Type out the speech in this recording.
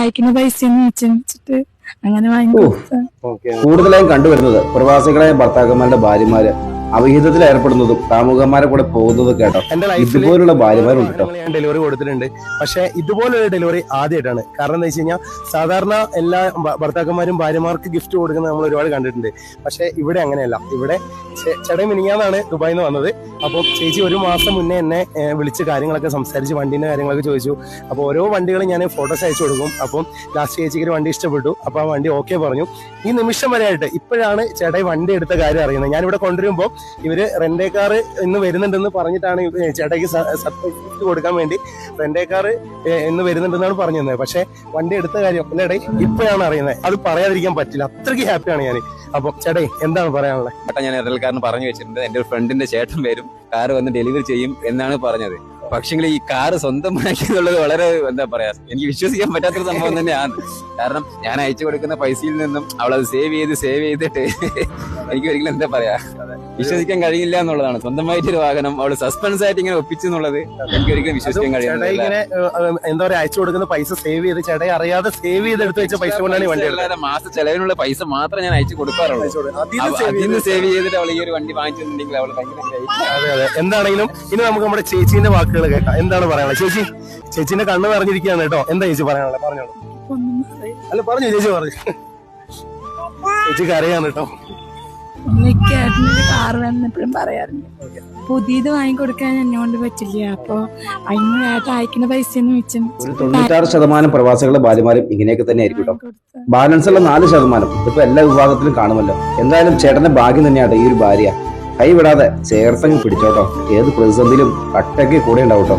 അയക്കുന്ന പൈസ മിച്ചം വെച്ചിട്ട് അങ്ങനെ വാങ്ങി കൊടുത്ത. കൂടുതലായും കണ്ടുവരുന്നത് പ്രവാസികളായ ഭർത്താക്കന്മാരുടെ ഭാര്യമാര് അവിഹിതത്തിൽ ഏർപ്പെടുന്നതും കാമുകന്മാരെ കൂടെ പോകുന്നതും കേട്ടോ. ഇതുപോലുള്ള ഭാര്യമാരുണ്ട് കേട്ടോ. ഞാൻ ഡെലിവറി കൊടുത്തിട്ടുണ്ട്. പക്ഷെ ഇതുപോലൊരു ഡെലിവറി ആദ്യമായിട്ടാണ്. കാരണം എന്താ വെച്ച് കഴിഞ്ഞാൽ സാധാരണ എല്ലാ ഭർത്താക്കന്മാരും ഭാര്യമാർക്ക് ഗിഫ്റ്റ് കൊടുക്കുന്നത് നമ്മൾ ഒരുപാട് കണ്ടിട്ടുണ്ട്. പക്ഷെ ഇവിടെ അങ്ങനെയല്ല. ഇവിടെ ചേട്ടൻ മിനിങ്ങാന്നാണ് ദുബായിൽ നിന്ന് വന്നത്. അപ്പോൾ ചേച്ചി ഒരു മാസം മുന്നേ എന്നെ വിളിച്ച് കാര്യങ്ങളൊക്കെ സംസാരിച്ച് വണ്ടീൻ്റെ കാര്യങ്ങളൊക്കെ ചോദിച്ചു. അപ്പോൾ ഓരോ വണ്ടികളും ഞാൻ ഫോട്ടോസ് അയച്ചു കൊടുക്കും. അപ്പം ലാസ്റ്റ് ചേച്ചിക്ക് ഒരു വണ്ടി ഇഷ്ടപ്പെട്ടു. അപ്പോൾ ആ വണ്ടി ഓക്കെ പറഞ്ഞു. ഈ നിമിഷം വരെ ആയിട്ട് ഇപ്പോഴാണ് ചേട്ടായി വണ്ടി എടുത്ത കാര്യം അറിയുന്നത്. ഞാനിവിടെ കൊണ്ടുവരുമ്പോൾ ഇവര് റെന്റേ കാർ ഇന്ന് വരുന്നുണ്ടെന്ന് പറഞ്ഞിട്ടാണ് ചേട്ടായിക്ക് സർപ്രൈസ് ഗിഫ്റ്റ് കൊടുക്കാൻ വേണ്ടി റെന്റേ കാർ ഇന്ന് വരുന്നുണ്ടെന്നാണ് പറഞ്ഞു തന്നത്. പക്ഷെ വണ്ടി എടുത്ത കാര്യം അല്ലേടേ ഇപ്പോഴാണ് അറിയുന്നത്. അത് പറയാതിരിക്കാൻ പറ്റില്ല. അത്രയ്ക്ക് ഹാപ്പിയാണ് ഞാൻ. അപ്പൊ ചേട്ടായി എന്താണ് പറയാനുള്ളത്? ചേട്ടാ, ഞാൻ റെന്റൽക്കാരന് പറഞ്ഞു വെച്ചിട്ടുണ്ട്. എന്റെ ഒരു ഫ്രണ്ടിന്റെ ചേട്ടൻ വരും, കാർ വന്ന് ഡെലിവറി ചെയ്യും എന്നാണ് പറഞ്ഞത്. പക്ഷേ ഈ കാറ് സ്വന്തമാക്കിയെന്നുള്ളത് വളരെ എന്താ പറയാ, എനിക്ക് വിശ്വസിക്കാൻ പറ്റാത്തൊരു സംഭവം തന്നെയാണ്. കാരണം ഞാൻ അയച്ചു കൊടുക്കുന്ന പൈസയിൽ നിന്നും അവളത് സേവ് ചെയ്തിട്ട് എനിക്ക് ഒരിക്കലും എന്താ പറയാ വിശ്വസിക്കാൻ കഴിയില്ല എന്നുള്ളതാണ്. സ്വന്തമായിട്ടൊരു വാഹനം അവള് സസ്പെൻസ് ആയിട്ട് ഇങ്ങനെ ഒപ്പിച്ചെന്നുള്ളത് എനിക്ക് ഒരിക്കലും വിശ്വസിക്കാൻ കഴിയില്ല. ഇങ്ങനെ എന്താ പറയാ അയച്ചു കൊടുക്കുന്ന പൈസ സേവ് ചെയ്ത് ചേട്ടായി അറിയാതെ സേവ് ചെയ്തെടുത്ത് വെച്ച പൈസ കൊണ്ടാണ് വണ്ടി. മാസ ചെലവിനുള്ള പൈസ മാത്രം ഞാൻ അയച്ചു കൊടുക്കാറുള്ളൂ. അതിന് സേവ് ചെയ്തിട്ട് അവൾ ഈ ഒരു വണ്ടി വാങ്ങിച്ചിട്ടുണ്ടെങ്കിൽ അവൾ ഭയങ്കര. അതെ അതെ. എന്താണെങ്കിലും ഇനി നമുക്ക് നമ്മുടെ ചേച്ചീന്റെ വാക്കുകൾ കേൾക്കാം. എന്താണ് പറയാനുള്ളത്? ചേച്ചിന്റെ കണ്ണ് നിറഞ്ഞിരിക്കുകയാണ് കേട്ടോ. എന്താ ചേച്ചി പറയാനുള്ളത്? പറഞ്ഞോളൂ. അല്ല പറഞ്ഞു ചേച്ചി പറഞ്ഞു. ചേച്ചിക്ക് അറിയാം കേട്ടോ. ചേട്ടനൊരു കാറ് വന്നപ്പോഴും പറയാറുണ്ട് പുതിയത് വാങ്ങിക്കൊടുക്കാൻ എന്നെ കൊണ്ട് പറ്റില്ല. അപ്പൊ അതിന് ഏട്ടൻ അയക്കുന്ന പൈസ മിച്ചം. ഒരു 96% പ്രവാസികളുടെ ഭാര്യമാരും ഇങ്ങനെയൊക്കെ തന്നെ ആയിരിക്കും കേട്ടോ. ബാലൻസ് ഉള്ള 4% ഇതിപ്പോ എല്ലാ വിഭാഗത്തിലും കാണുമല്ലോ. എന്തായാലും ചേട്ടന്റെ ഭാഗ്യം തന്നെയാണ് ഈ ഒരു ഭാര്യ. കൈവിടാതെ ചേർത്തങ്ങ് പിടിച്ചോട്ടോ. ഏത് പ്രതിസന്ധിയിലും കട്ടയ്ക്ക് കൂടെ ഉണ്ടാവും കേട്ടോ.